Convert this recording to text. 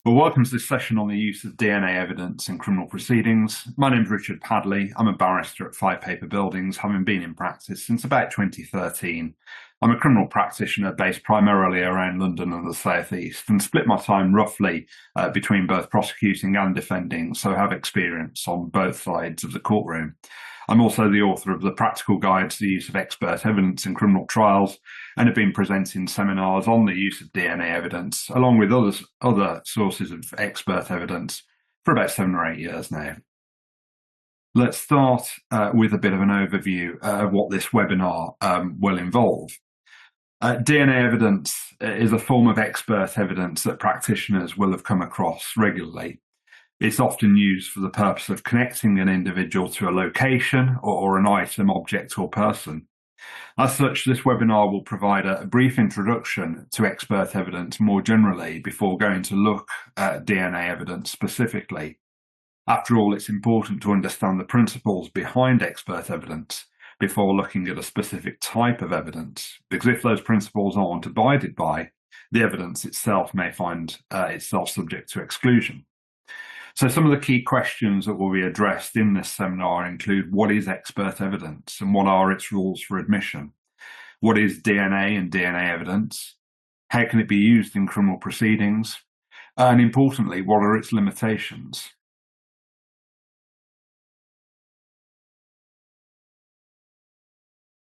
Well, welcome to this session on the use of DNA evidence in criminal proceedings. My name's Richard Padley. I'm a barrister at Five Paper Buildings, having been in practice since about 2013. I'm a criminal practitioner based primarily around London and the South East, and split my time roughly between both prosecuting and defending, so have experience on both sides of the courtroom. I'm also the author of the Practical Guide to the Use of Expert Evidence in Criminal Trials, and have been presenting seminars on the use of DNA evidence, along with other sources of expert evidence, for about 7 or 8 years now. Let's start with a bit of an overview of what this webinar will involve. DNA evidence is a form of expert evidence that practitioners will have come across regularly. It's often used for the purpose of connecting an individual to a location or an item, object, or person. As such, this webinar will provide a brief introduction to expert evidence more generally before going to look at DNA evidence specifically. After all, it's important to understand the principles behind expert evidence before looking at a specific type of evidence, because if those principles aren't abided by, the evidence itself may find itself subject to exclusion. So some of the key questions that will be addressed in this seminar include: what is expert evidence and what are its rules for admission? What is DNA and DNA evidence? How can it be used in criminal proceedings? And importantly, what are its limitations?